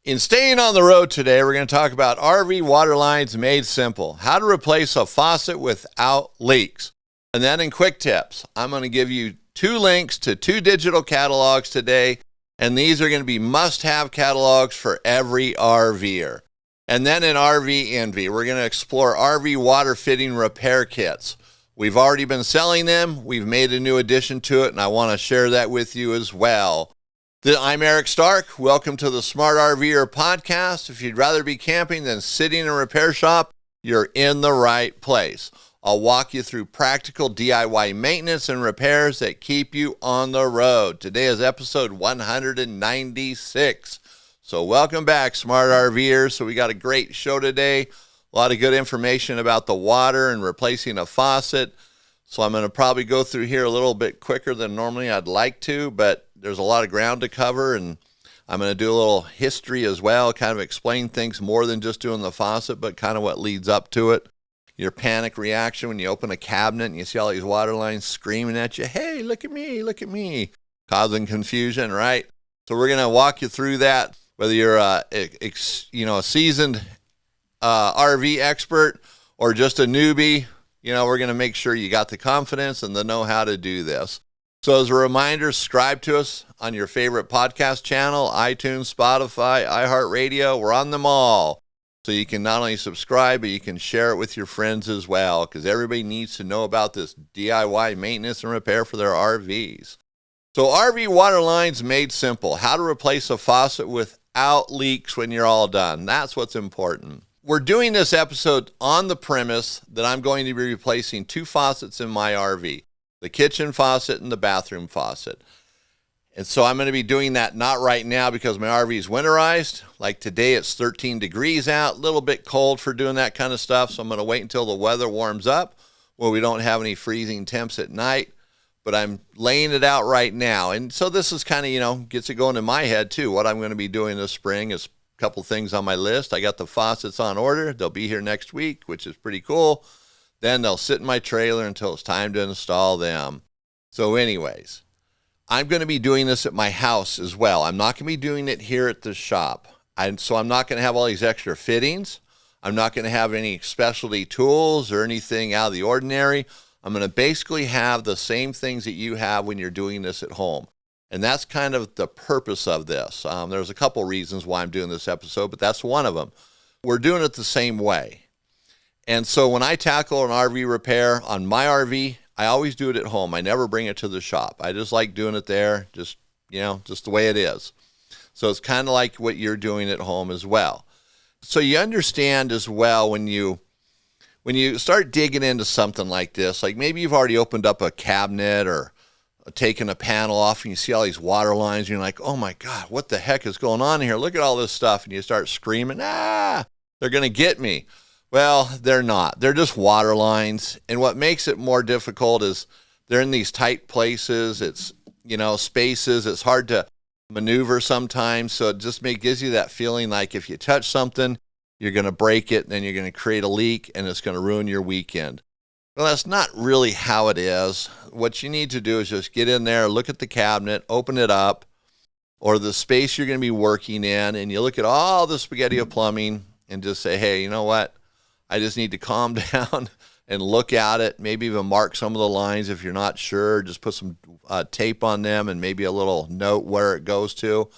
In Staying on the Road today, we're going to talk about RV water lines made simple, how to replace a faucet without leaks. And then in quick tips, I'm going to give you 2 links to 2 digital catalogs today, and these are going to be must-have catalogs for every RVer. And then in RV Envy, we're going to explore RV water fitting repair kits. We've already been selling them. We've made a new addition to it, and I want to share that with you as well. I'm Eric Stark. Welcome to the Smart RVer podcast. If you'd rather be camping than sitting in a repair shop, you're in the right place. I'll walk you through practical DIY maintenance and repairs that keep you on the road. Today is episode 196. So welcome back, Smart RVers. So we got a great show today. A lot of good information about the water and replacing a faucet. So I'm going to probably go through here a little bit quicker than normally I'd like to, but there's a lot of ground to cover, and I'm going to do a little history as well, kind of explain things more than just doing the faucet, but kind of what leads up to it. Your panic reaction when you open a cabinet and you see all these water lines screaming at you, hey, look at me, causing confusion, right? So we're going to walk you through that, whether you're a seasoned RV expert or just a newbie. We're going to make sure you got the confidence and the know-how to do this. So as a reminder, subscribe to us on your favorite podcast channel, iTunes, Spotify, iHeartRadio. We're on them all. So you can not only subscribe, but you can share it with your friends as well, because everybody needs to know about this DIY maintenance and repair for their RVs. So RV water lines made simple. How to replace a faucet without leaks when you're all done. That's what's important. We're doing this episode on the premise that I'm going to be replacing 2 faucets in my RV. The kitchen faucet and the bathroom faucet. And so I'm going to be doing that not right now because my RV is winterized. Like today it's 13 degrees out, a little bit cold for doing that kind of stuff. So I'm going to wait until the weather warms up where we don't have any freezing temps at night. But I'm laying it out right now. And so this is kind of, gets it going in my head too. What I'm going to be doing this spring is a couple things on my list. I got the faucets on order. They'll be here next week, which is pretty cool. Then they'll sit in my trailer until it's time to install them. So anyways, I'm going to be doing this at my house as well. I'm not going to be doing it here at the shop. So I'm not going to have all these extra fittings. I'm not going to have any specialty tools or anything out of the ordinary. I'm going to basically have the same things that you have when you're doing this at home. And that's kind of the purpose of this. There's a couple reasons why I'm doing this episode, but that's one of them. We're doing it the same way. And so when I tackle an RV repair on my RV, I always do it at home. I never bring it to the shop. I just like doing it there, just the way it is. So it's kind of like what you're doing at home as well. So you understand as well when you start digging into something like this, like maybe you've already opened up a cabinet or taken a panel off and you see all these water lines and you're like, oh my God, what the heck is going on here? Look at all this stuff. And you start screaming, they're going to get me. Well, they're not. They're just water lines. And what makes it more difficult is they're in these tight places. It's, spaces. It's hard to maneuver sometimes. So it just gives you that feeling like if you touch something, you're going to break it, and then you're going to create a leak, and it's going to ruin your weekend. Well, that's not really how it is. What you need to do is just get in there, look at the cabinet, open it up, or the space you're going to be working in, and you look at all the spaghetti of plumbing and just say, hey, you know what? I just need to calm down and look at it, maybe even mark some of the lines if you're not sure. Just put some tape on them and maybe a little note where it goes to.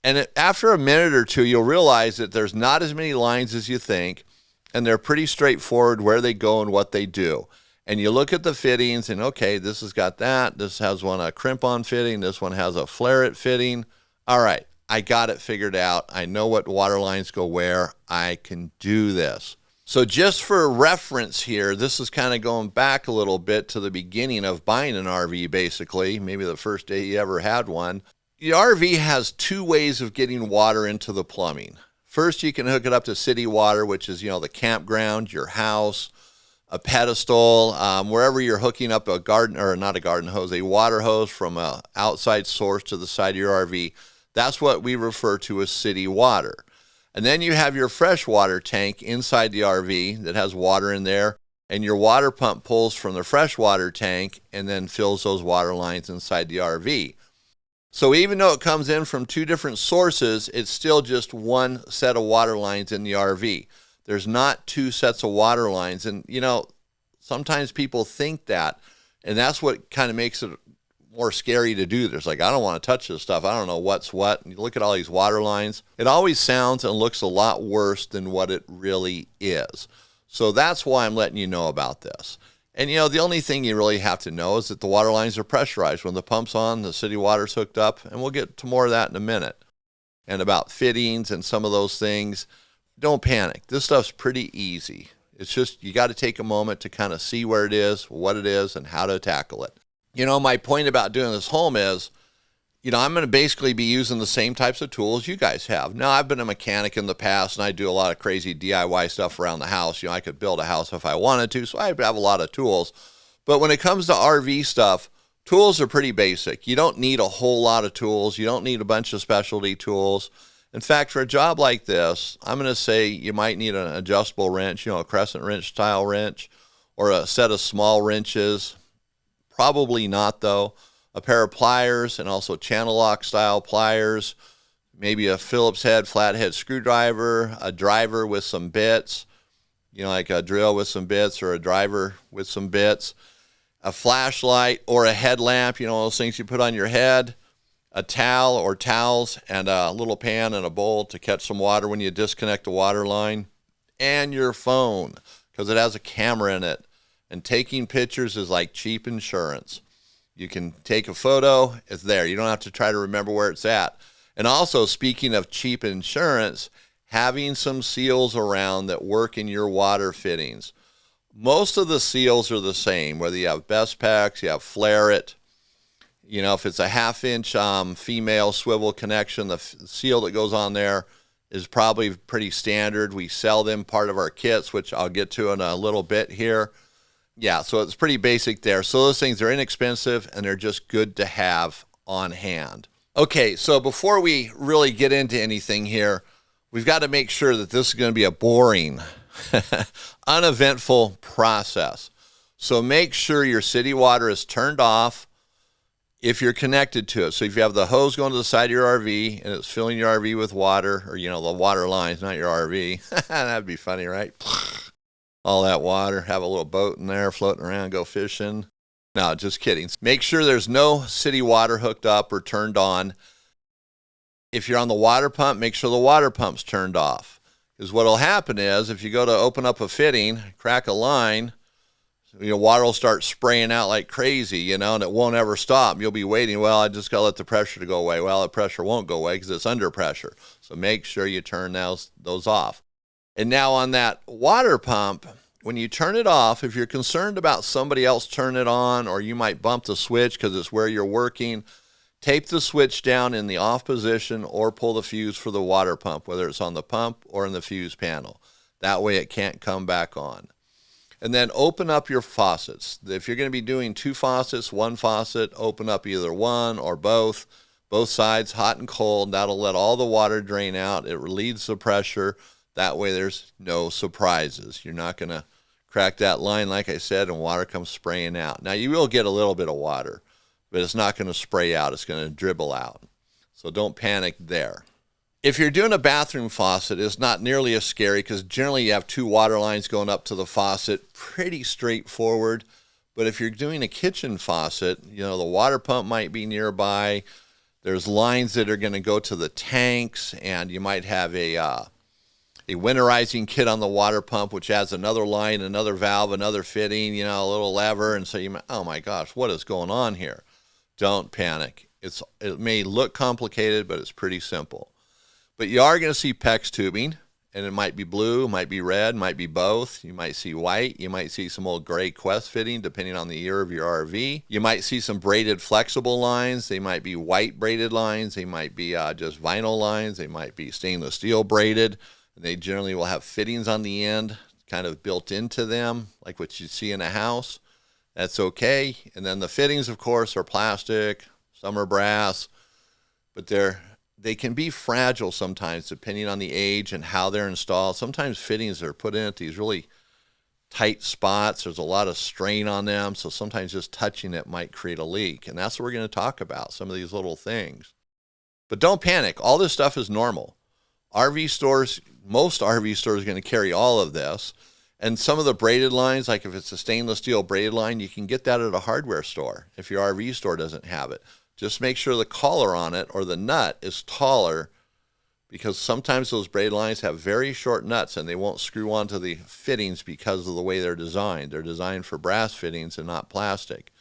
And after a minute or two, you'll realize that there's not as many lines as you think, and they're pretty straightforward where they go and what they do. And you look at the fittings and, okay, this has got that. This has a crimp-on fitting. This one has a flare-it fitting. All right, I got it figured out. I know what water lines go where. I can do this. So just for reference here, this is kind of going back a little bit to the beginning of buying an RV, basically, maybe the first day you ever had one. The RV has 2 ways of getting water into the plumbing. First, you can hook it up to city water, which is, the campground, your house, a pedestal, wherever you're hooking up a water hose from an outside source to the side of your RV. That's what we refer to as city water. And then you have your freshwater tank inside the RV that has water in there, and your water pump pulls from the freshwater tank and then fills those water lines inside the RV. So even though it comes in from two different sources, it's still just one set of water lines in the RV. There's not two sets of water lines. And, sometimes people think that, and that's what kind of makes it more scary to do. There's like, I don't want to touch this stuff. I don't know what's what. And you look at all these water lines. It always sounds and looks a lot worse than what it really is. So that's why I'm letting you know about this. And, the only thing you really have to know is that the water lines are pressurized. When the pump's on, the city water's hooked up, and we'll get to more of that in a minute. And about fittings and some of those things, don't panic. This stuff's pretty easy. It's just you got to take a moment to kind of see where it is, what it is, and how to tackle it. My point about doing this home is, I'm going to basically be using the same types of tools you guys have. Now, I've been a mechanic in the past, and I do a lot of crazy DIY stuff around the house. I could build a house if I wanted to, so I have a lot of tools. But when it comes to RV stuff, tools are pretty basic. You don't need a whole lot of tools. You don't need a bunch of specialty tools. In fact, for a job like this, I'm going to say you might need an adjustable wrench, a crescent wrench style wrench, or a set of small wrenches. Probably not, though. A pair of pliers, and also channel lock style pliers, maybe a Phillips head flathead screwdriver, a driver with some bits, like a drill with some bits or a driver with some bits, a flashlight or a headlamp, those things you put on your head, a towel or towels, and a little pan and a bowl to catch some water when you disconnect the water line, and your phone, because it has a camera in it. And taking pictures is like cheap insurance. You can take a photo, it's there. You don't have to try to remember where it's at. And also, speaking of cheap insurance, having some seals around that work in your water fittings. Most of the seals are the same, whether you have Best Packs, you have Flare It. If it's a 1/2 inch female swivel connection, the seal that goes on there is probably pretty standard. We sell them part of our kits, which I'll get to in a little bit here. Yeah, so it's pretty basic there. So those things are inexpensive, and they're just good to have on hand. Okay, so before we really get into anything here, we've got to make sure that this is going to be a boring, uneventful process. So make sure your city water is turned off if you're connected to it. So if you have the hose going to the side of your RV and it's filling your RV with water, or, the water lines, not your RV. That'd be funny, right? All that water, have a little boat in there floating around, go fishing. No, just kidding. Make sure there's no city water hooked up or turned on. If you're on the water pump, make sure the water pump's turned off. Because what will happen is if you go to open up a fitting, crack a line, water will start spraying out like crazy, and it won't ever stop. You'll be waiting, well, I just got to let the pressure to go away. Well, the pressure won't go away because it's under pressure. So make sure you turn those off. And now on that water pump, when you turn it off, if you're concerned about somebody else turning it on, or you might bump the switch because it's where you're working, tape the switch down in the off position or pull the fuse for the water pump, whether it's on the pump or in the fuse panel. That way it can't come back on. And then open up your faucets. If you're going to be doing two faucets, one faucet, open up either one or both sides, hot and cold. That'll let all the water drain out. It relieves the pressure. That way there's no surprises. You're not going to crack that line, like I said, and water comes spraying out. Now, you will get a little bit of water, but it's not going to spray out. It's going to dribble out. So don't panic there. If you're doing a bathroom faucet, it's not nearly as scary because generally you have two water lines going up to the faucet. Pretty straightforward. But if you're doing a kitchen faucet, the water pump might be nearby. There's lines that are going to go to the tanks, and you might have a winterizing kit on the water pump, which adds another line, another valve, another fitting, a little lever. And so oh my gosh, what is going on here? Don't panic. It may look complicated, but it's pretty simple. But you are going to see PEX tubing, and it might be blue, it might be red, it might be both. You might see white. You might see some old gray Quest fitting, depending on the year of your RV. You might see some braided flexible lines. They might be white braided lines. They might be just vinyl lines. They might be stainless steel braided. And they generally will have fittings on the end kind of built into them, like what you see in a house. That's okay. And then the fittings, of course, are plastic. Some are brass. But they can be fragile sometimes, depending on the age and how they're installed. Sometimes fittings are put in at these really tight spots. There's a lot of strain on them. So sometimes just touching it might create a leak. And that's what we're going to talk about, some of these little things. But don't panic. All this stuff is normal. RV stores, most RV stores are going to carry all of this. And some of the braided lines, like if it's a stainless steel braided line, you can get that at a hardware store if your RV store doesn't have it. Just make sure the collar on it or the nut is taller, because sometimes those braided lines have very short nuts and they won't screw onto the fittings because of the way they're designed. They're designed for brass fittings and not plastic.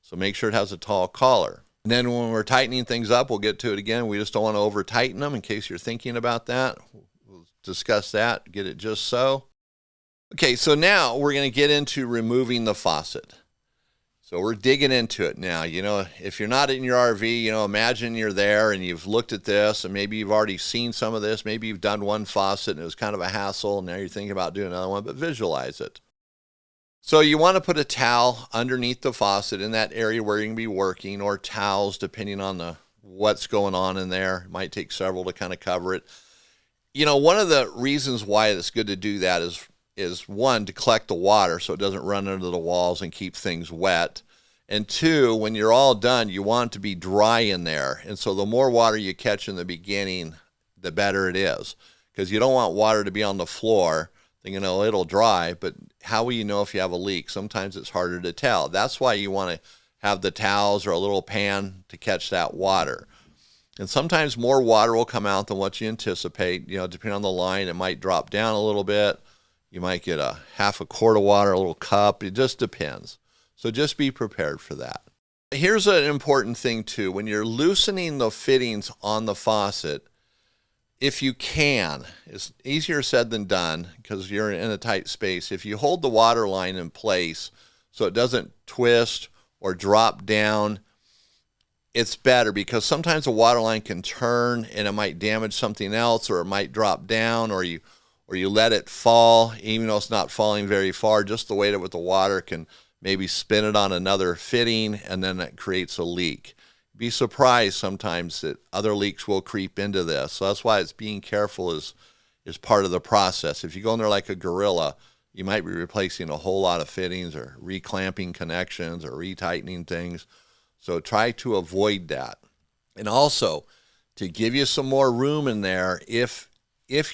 So make sure it has a tall collar. And then when we're tightening things up, we'll get to it again. We just don't want to over tighten them in case you're thinking about that. We'll discuss that, get it just so. Okay, so now we're going to get into removing the faucet. So we're digging into it now. You know, if you're not in your RV, you know, imagine you're there and you've looked at this and maybe you've already seen some of this. Maybe you've done one faucet and it was kind of a hassle. And now you're thinking about doing another one, but visualize it. So you want to put a towel underneath the faucet in that area where you're going to be working, or towels depending on what's going on in there. It might take several to kind of cover it. You know, one of the reasons why it's good to do that is one, to collect the water so it doesn't run under the walls and keep things wet. And two, when you're all done, you want it to be dry in there. And so the more water you catch in the beginning, the better it is. Because you don't want water to be on the floor thinking, oh, it'll dry. But how will you know if you have a leak? Sometimes it's harder to tell. That's why you want to have the towels or a little pan to catch that water. And sometimes more water will come out than what you anticipate. You know, depending on the line, it might drop down a little bit. You might get a half a quart of water, a little cup. It just depends. So just be prepared for that. Here's an important thing too. When you're loosening the fittings on the faucet, if you can, it's easier said than done because you're in a tight space. If you hold the water line in place so it doesn't twist or drop down, it's better, because sometimes the water line can turn and it might damage something else, or it might drop down, or you let it fall, even though it's not falling very far. Just the weight of it with the water can maybe spin it on another fitting, and then that creates a leak. Be surprised sometimes that other leaks will creep into this. So that's why it's being careful is part of the process. If you go in there like a gorilla, you might be replacing a whole lot of fittings or reclamping connections or retightening things. So try to avoid that. And also, to give you some more room in there, if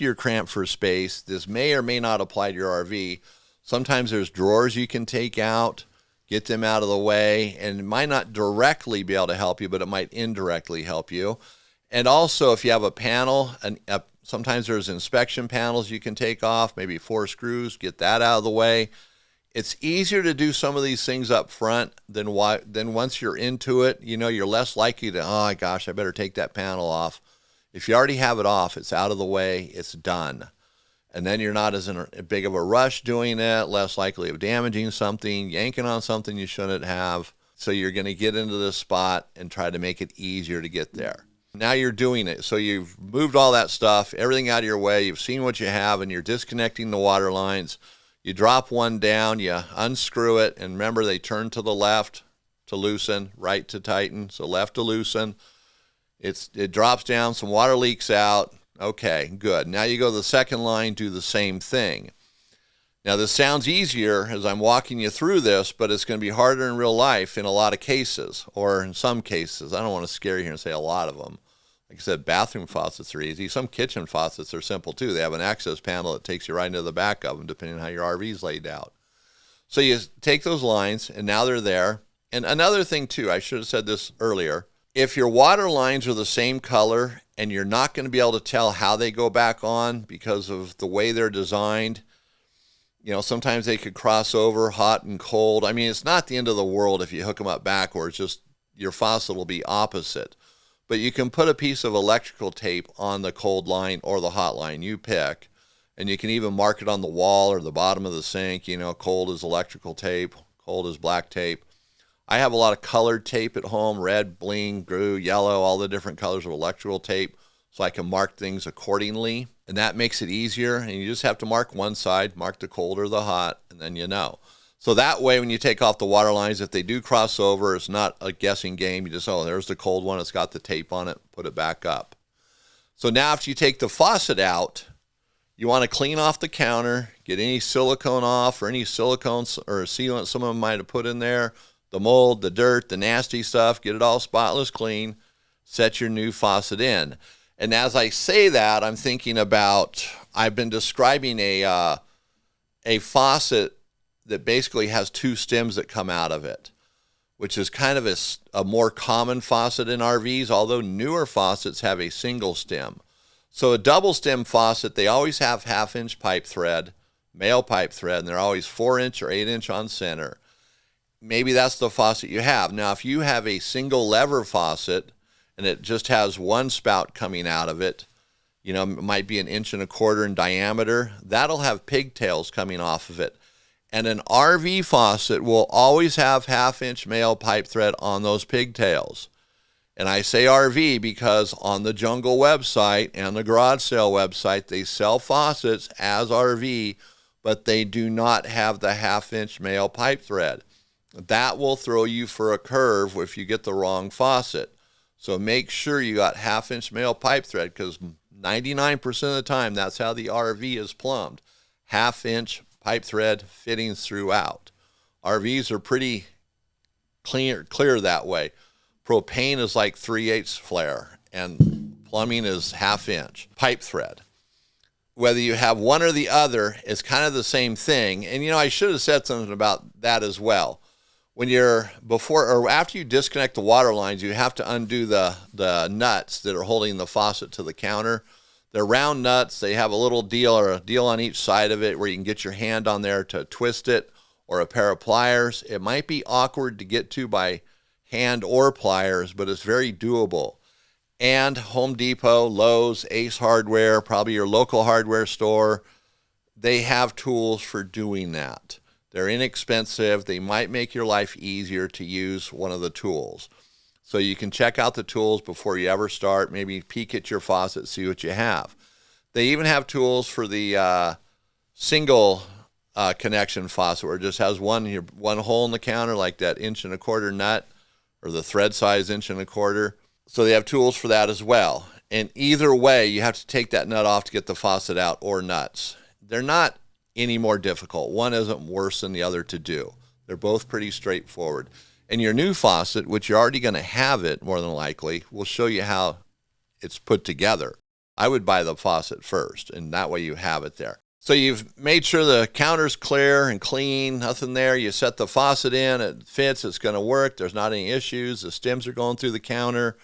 you're cramped for space, this may or may not apply to your RV. Sometimes there's drawers you can take out, get them out of the way, and it might not directly be able to help you, but it might indirectly help you. And also, if you have a panel, sometimes there's inspection panels you can take off, maybe 4 screws, get that out of the way. It's easier to do some of these things up front than once you're into it. You know, you're less likely to, oh gosh, I better take that panel off. If you already have it off, it's out of the way, it's done. And then you're not as in a big of a rush doing it, less likely of damaging something, yanking on something you shouldn't have. So you're going to get into this spot and try to make it easier to get there. Now you're doing it. So you've moved all that stuff, everything out of your way. You've seen what you have, and you're disconnecting the water lines. You drop one down, you unscrew it, and remember they turn to the left to loosen, right to tighten. So left to loosen. It drops down, some water leaks out. Okay, good. Now you go to the second line, do the same thing. Now this sounds easier as I'm walking you through this, but it's going to be harder in real life in a lot of cases, or in some cases. I don't want to scare you here and say a lot of them. Like I said, bathroom faucets are easy. Some kitchen faucets are simple too. They have an access panel that takes you right into the back of them, depending on how your RV is laid out. So you take those lines, and now they're there. And another thing too, I should have said this earlier. If your water lines are the same color and you're not going to be able to tell how they go back on because of the way they're designed, you know, sometimes they could cross over hot and cold. I mean, it's not the end of the world if you hook them up backwards, just your faucet will be opposite. But you can put a piece of electrical tape on the cold line or the hot line, you pick, and you can even mark it on the wall or the bottom of the sink. You know, cold is electrical tape, cold is black tape. I have a lot of colored tape at home, red, bling, blue, yellow, all the different colors of electrical tape, so I can mark things accordingly. And that makes it easier. And you just have to mark one side, mark the cold or the hot, and then you know. So that way, when you take off the water lines, if they do cross over, it's not a guessing game. You just, oh, there's the cold one. It's got the tape on it. Put it back up. So now after you take the faucet out, You want to clean off the counter, get any silicone off or any silicone or sealant someone might have put in there, the mold, the dirt, the nasty stuff, get it all spotless clean, set your new faucet in. And as I say that, I'm thinking about, I've been describing a faucet that basically has two stems that come out of it, which is kind of a more common faucet in RVs, although newer faucets have a single stem. So a double stem faucet, they always have 1/2-inch pipe thread, male pipe thread, and they're always 4-inch or 8-inch on center. Maybe that's the faucet you have. Now, if you have a single lever faucet and it just has one spout coming out of it, you know, it might be 1.25 inches in diameter, that'll have pigtails coming off of it. And an RV faucet will always have 1/2-inch male pipe thread on those pigtails. And I say RV because on the Jungle website and the garage sale website, they sell faucets as RV, but they do not have the 1/2-inch male pipe thread. That will throw you for a curve if you get the wrong faucet. So make sure you got 1/2-inch male pipe thread, because 99% of the time that's how the RV is plumbed. 1/2-inch pipe thread fittings throughout. RVs are pretty clear that way. Propane is like 3/8 flare, and plumbing is 1/2-inch pipe thread. Whether you have one or the other, it's kind of the same thing. And, you know, I should have said something about that as well. When you're before or after you disconnect the water lines, you have to undo the nuts that are holding the faucet to the counter. They're round nuts. They have a little deal or a deal on each side of it where you can get your hand on there to twist it, or a pair of pliers. It might be awkward to get to by hand or pliers, but it's very doable. And Home Depot, Lowe's, Ace Hardware, probably your local hardware store, they have tools for doing that. They're inexpensive. They might make your life easier to use one of the tools. So you can check out the tools before you ever start. Maybe peek at your faucet, see what you have. They even have tools for the single connection faucet, where it just has one hole in the counter, like that 1.25 inch nut, or the thread size 1.25 inch. So they have tools for that as well. And either way, you have to take that nut off to get the faucet out, or nuts. They're not any more difficult. One isn't worse than the other to do. They're both pretty straightforward. And your new faucet, which you're already going to have it more than likely, will show you how it's put together. I would buy the faucet first, and that way you have it there. So you've made sure the counter's clear and clean, nothing there. You set the faucet in, it fits, it's going to work. There's not any issues. The stems are going through the counter.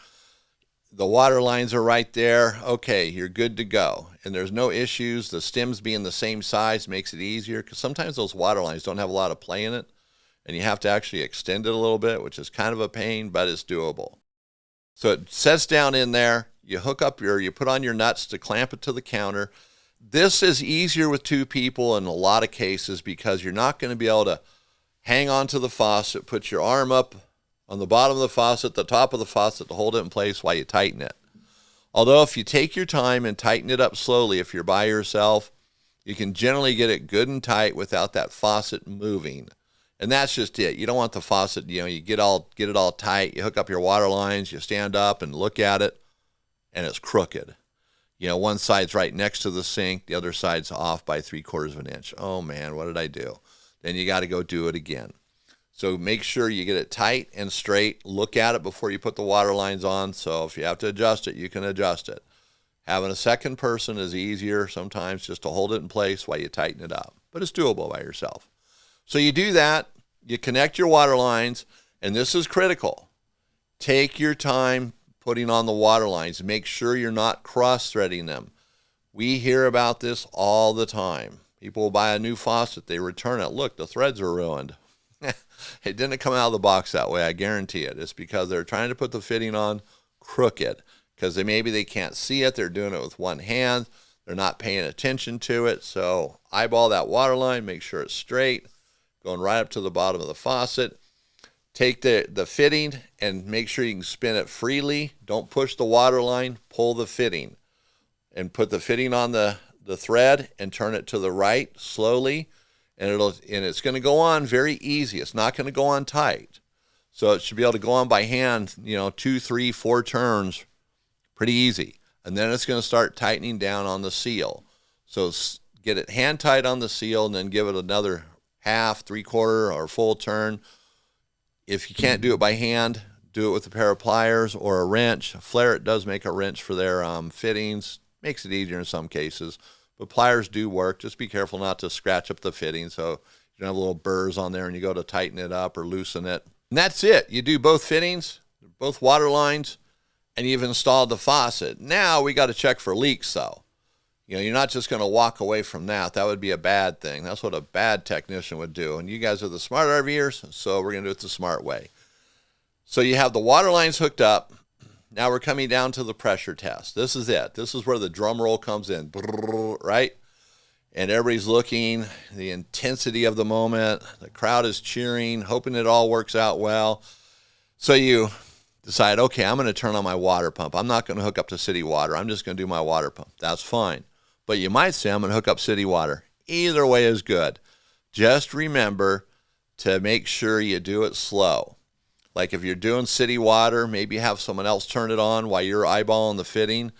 The water lines are right there. Okay, you're good to go. And there's no issues. The stems being the same size makes it easier, because sometimes those water lines don't have a lot of play in it, and you have to actually extend it a little bit, which is kind of a pain, but it's doable. So it sets down in there. You you put on your nuts to clamp it to the counter. This is easier with two people in a lot of cases, because you're not going to be able to hang on to the faucet, put your arm up on the bottom of the faucet, the top of the faucet, to hold it in place while you tighten it. Although if you take your time and tighten it up slowly, if you're by yourself, you can generally get it good and tight without that faucet moving. And that's just it. You don't want the faucet, you get it all tight. You hook up your water lines, you stand up and look at it, and it's crooked. One side's right next to the sink, the other side's off by 3/4 inch. Oh man, what did I do? Then you got to go do it again. So make sure you get it tight and straight. Look at it before you put the water lines on. So if you have to adjust it, you can adjust it. Having a second person is easier sometimes, just to hold it in place while you tighten it up. But it's doable by yourself. So you do that. You connect your water lines, and this is critical. Take your time putting on the water lines. Make sure you're not cross-threading them. We hear about this all the time. People will buy a new faucet, they return it. Look, the threads are ruined. It didn't come out of the box that way, I guarantee it. It's because they're trying to put the fitting on crooked, because maybe they can't see it. They're doing it with one hand. They're not paying attention to it. So eyeball that water line, make sure it's straight, going right up to the bottom of the faucet. Take the fitting and make sure you can spin it freely. Don't push the water line, pull the fitting. And put the fitting on the thread and turn it to the right slowly. And it's going to go on very easy. It's not going to go on tight. So it should be able to go on by hand, 2, 3, 4 turns, pretty easy. And then it's going to start tightening down on the seal. So get it hand tight on the seal and then give it another half, 3/4, or full turn. If you can't do it by hand, do it with a pair of pliers or a wrench. Flaret does make a wrench for their fittings. Makes it easier in some cases. But pliers do work. Just be careful not to scratch up the fitting so you don't have little burrs on there and you go to tighten it up or loosen it. And that's it. You do both fittings, both water lines, and you've installed the faucet. Now we got to check for leaks, though. You know, you're not just going to walk away from that. That would be a bad thing. That's what a bad technician would do. And you guys are the smart RVers, so we're going to do it the smart way. So you have the water lines hooked up. Now we're coming down to the pressure test. This is it. This is where the drum roll comes in, right? And everybody's looking, the intensity of the moment. The crowd is cheering, hoping it all works out well. So you decide, okay, I'm going to turn on my water pump. I'm not going to hook up to city water. I'm just going to do my water pump. That's fine. But you might say, I'm going to hook up city water. Either way is good. Just remember to make sure you do it slow. Like if you're doing city water, maybe have someone else turn it on while you're eyeballing the fitting.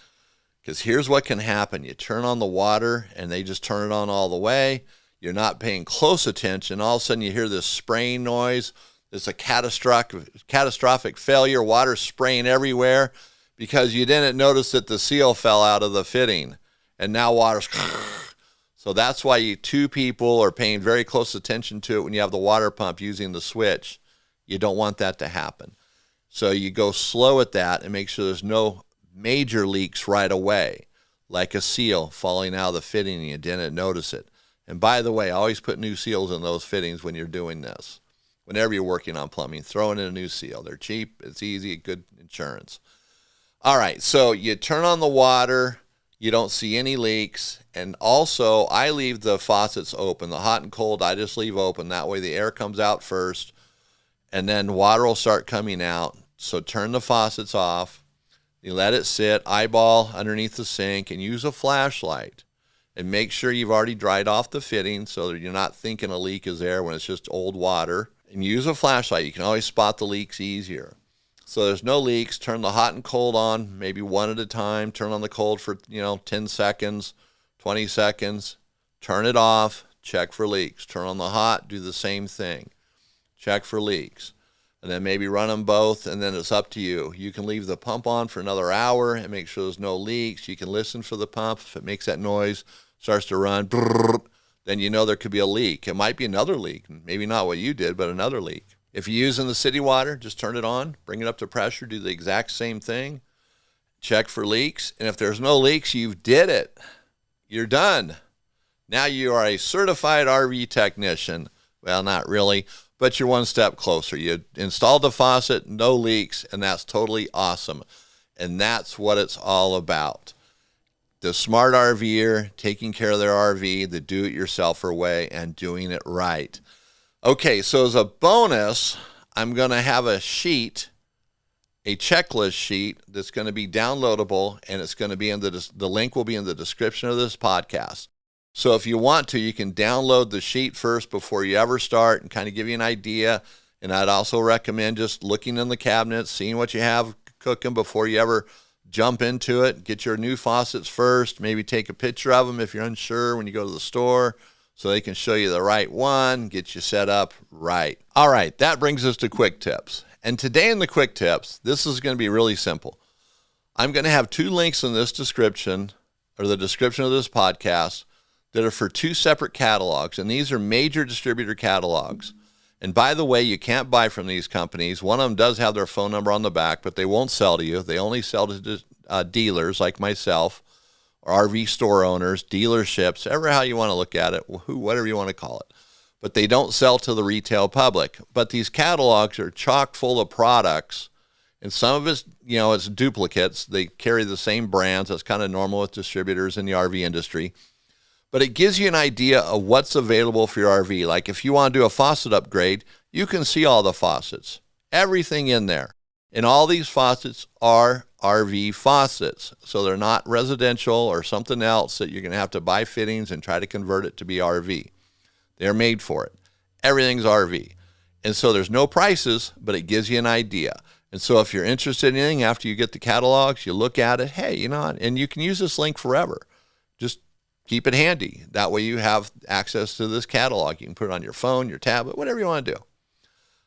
Because here's what can happen. You turn on the water and they just turn it on all the way. You're not paying close attention. All of a sudden you hear this spraying noise. It's a catastrophic failure. Water spraying everywhere because you didn't notice that the seal fell out of the fitting. And now water's... So that's why two people are paying very close attention to it when you have the water pump using the switch. You don't want that to happen. So you go slow at that and make sure there's no major leaks right away, like a seal falling out of the fitting and you didn't notice it. And by the way, always put new seals in those fittings when you're doing this. Whenever you're working on plumbing, throw in a new seal. They're cheap, it's easy, good insurance. All right, so you turn on the water, you don't see any leaks, and also I leave the faucets open. The hot and cold, I just leave open. That way the air comes out first, and then water will start coming out. So turn the faucets off. You let it sit, eyeball underneath the sink, and use a flashlight. And make sure you've already dried off the fitting so that you're not thinking a leak is there when it's just old water. And use a flashlight. You can always spot the leaks easier. So there's no leaks. Turn the hot and cold on, maybe one at a time. Turn on the cold for 10 seconds, 20 seconds. Turn it off. Check for leaks. Turn on the hot. Do the same thing. Check for leaks. And then maybe run them both, and then it's up to you. You can leave the pump on for another hour and make sure there's no leaks. You can listen for the pump. If it makes that noise, starts to run, then you know there could be a leak. It might be another leak. Maybe not what you did, but another leak. If you're using the city water, just turn it on, bring it up to pressure, do the exact same thing. Check for leaks. And if there's no leaks, you did it. You're done. Now you are a certified RV technician. Well, not really, but you're one step closer. You installed the faucet, no leaks, and that's totally awesome. And that's what it's all about. The smart RVer taking care of their RV, the do-it-yourselfer way, and doing it right. Okay, so as a bonus, I'm going to have a sheet, a checklist sheet that's going to be downloadable, and it's going to be in the link will be in the description of this podcast. So if you want to, you can download the sheet first before you ever start and kind of give you an idea. And I'd also recommend just looking in the cabinets, seeing what you have cooking before you ever jump into it. Get your new faucets first. Maybe take a picture of them if you're unsure when you go to the store so they can show you the right one, get you set up right. All right, that brings us to quick tips. And today in the quick tips, this is going to be really simple. I'm going to have two links in this description, or the description of this podcast, that are for two separate catalogs, and these are major distributor catalogs. And by the way, you can't buy from these companies. One of them does have their phone number on the back, but they won't sell to you. They only sell to dealers like myself, or RV store owners, dealerships, ever how you want to look at it, whatever you want to call it. But they don't sell to the retail public. But these catalogs are chock full of products, and some of it's, it's duplicates. They carry the same brands. That's kind of normal with distributors in the RV industry. But it gives you an idea of what's available for your RV. Like if you want to do a faucet upgrade, you can see all the faucets, everything in there. And all these faucets are RV faucets. So they're not residential or something else that you're going to have to buy fittings and try to convert it to be RV. They're made for it. Everything's RV. And so there's no prices, but it gives you an idea. And so if you're interested in anything after you get the catalogs, you look at it, hey, and you can use this link forever. Just keep it handy. That way you have access to this catalog. You can put it on your phone, your tablet, whatever you want to do.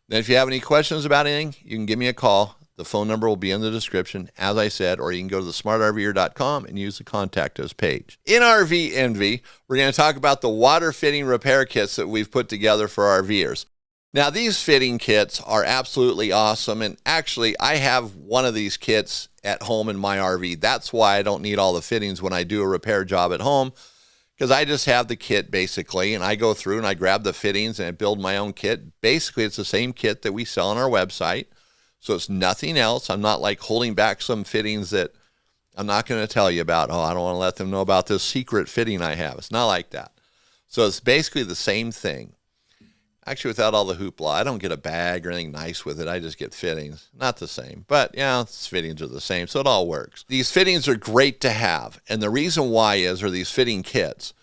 Then if you have any questions about anything, you can give me a call. The phone number will be in the description, as I said, or you can go to thesmartrver.com and use the Contact Us page. In RV Envy, we're going to talk about the water fitting repair kits that we've put together for RVers. Now, these fitting kits are absolutely awesome, and actually, I have one of these kits at home in my RV. That's why I don't need all the fittings when I do a repair job at home, because I just have the kit basically, and I go through and I grab the fittings and I build my own kit. Basically, it's the same kit that we sell on our website, so it's nothing else. I'm not like holding back some fittings that I'm not going to tell you about. Oh, I don't want to let them know about this secret fitting I have. It's not like that. So it's basically the same thing. Actually, without all the hoopla, I don't get a bag or anything nice with it. I just get fittings. Not the same, but yeah, fittings are the same, so it all works. These fittings are great to have, and the reason why are these fitting kits.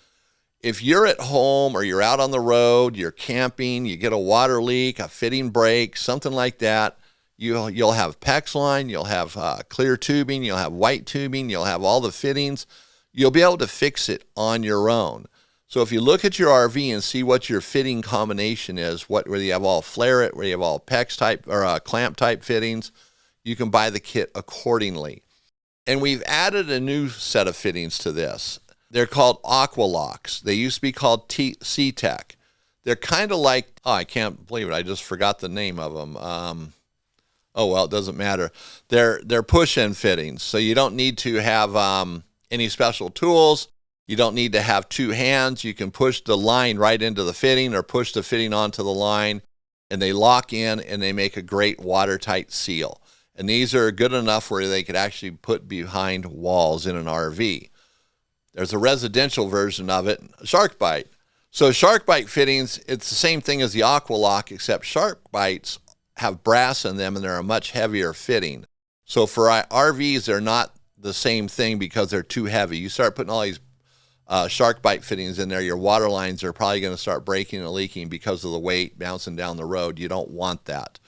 If you're at home or you're out on the road, you're camping, you get a water leak, a fitting break, something like that, you'll have PEX line, you'll have clear tubing, you'll have white tubing, you'll have all the fittings. You'll be able to fix it on your own. So if you look at your RV and see what your fitting combination is, whether you have all flare it, whether you have all PEX type or clamp type fittings, you can buy the kit accordingly. And we've added a new set of fittings to this. They're called Aqua Locks. They used to be called C-Tech. They're kind of like, oh, I can't believe it. I just forgot the name of them. Oh, well, it doesn't matter. They're push-in fittings. So you don't need to have any special tools. You don't need to have two hands. You can push the line right into the fitting or push the fitting onto the line, and they lock in and they make a great watertight seal. And these are good enough where they could actually put behind walls in an RV. There's a residential version of it, Shark Bite. So Shark Bite fittings, it's the same thing as the Aqua Lock, except Shark Bites have brass in them and they're a much heavier fitting. So for RVs, they're not the same thing because they're too heavy. You start putting all these Shark Bite fittings in there, your water lines are probably going to start breaking and leaking because of the weight bouncing down the road. You don't want that.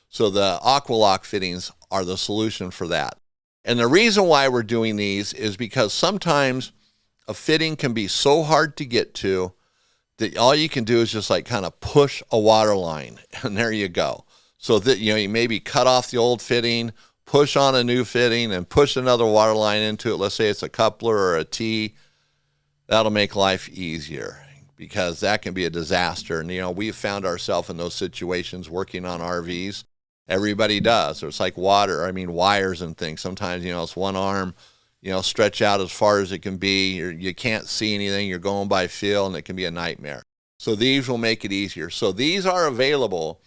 So the Aqua Lock fittings are the solution for that. And the reason why we're doing these is because sometimes a fitting can be so hard to get to that all you can do is just like kind of push a water line, and there you go. So that, you maybe cut off the old fitting, push on a new fitting, and push another water line into it. Let's say it's a coupler or a T. That'll make life easier, because that can be a disaster. And, we've found ourselves in those situations working on RVs. Everybody does. So it's like wires and things. Sometimes, it's one arm, stretch out as far as it can be. You can't see anything. You're going by feel, and it can be a nightmare. So these will make it easier. So these are available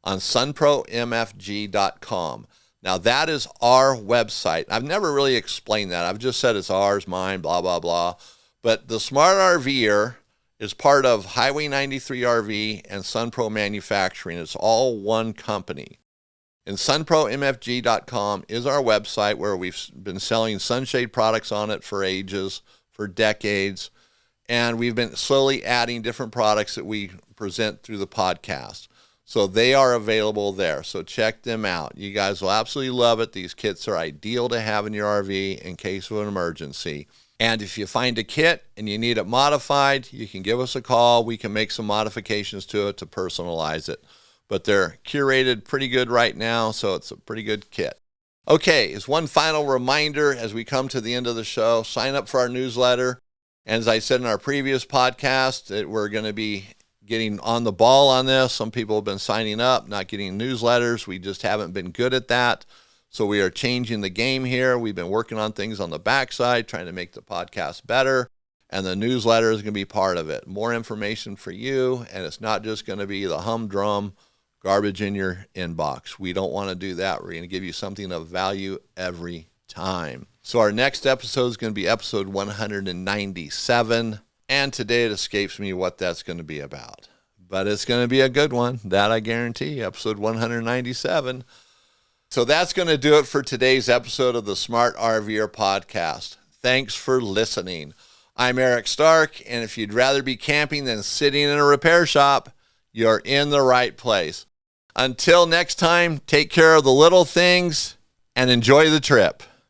on sunpromfg.com. Now, that is our website. I've never really explained that. I've just said it's ours, mine, blah, blah, blah. But the Smart RVer is part of Highway 93 RV and Sunpro Manufacturing. It's all one company. And sunpromfg.com is our website where we've been selling sunshade products on it for ages, for decades. And we've been slowly adding different products that we present through the podcast. So they are available there. So check them out. You guys will absolutely love it. These kits are ideal to have in your RV in case of an emergency. And if you find a kit and you need it modified, you can give us a call. We can make some modifications to it to personalize it. But they're curated pretty good right now, so it's a pretty good kit. Okay, as one final reminder as we come to the end of the show, sign up for our newsletter. And as I said in our previous podcast, that we're going to be getting on the ball on this. Some people have been signing up, not getting newsletters. We just haven't been good at that. So we are changing the game here. We've been working on things on the backside, trying to make the podcast better. And the newsletter is going to be part of it. More information for you. And it's not just going to be the humdrum garbage in your inbox. We don't want to do that. We're going to give you something of value every time. So our next episode is going to be episode 197. And today it escapes me what that's going to be about. But it's going to be a good one. That I guarantee. Episode 197. So that's going to do it for today's episode of the Smart RVer podcast. Thanks for listening. I'm Eric Stark, and if you'd rather be camping than sitting in a repair shop, you're in the right place. Until next time, take care of the little things and enjoy the trip.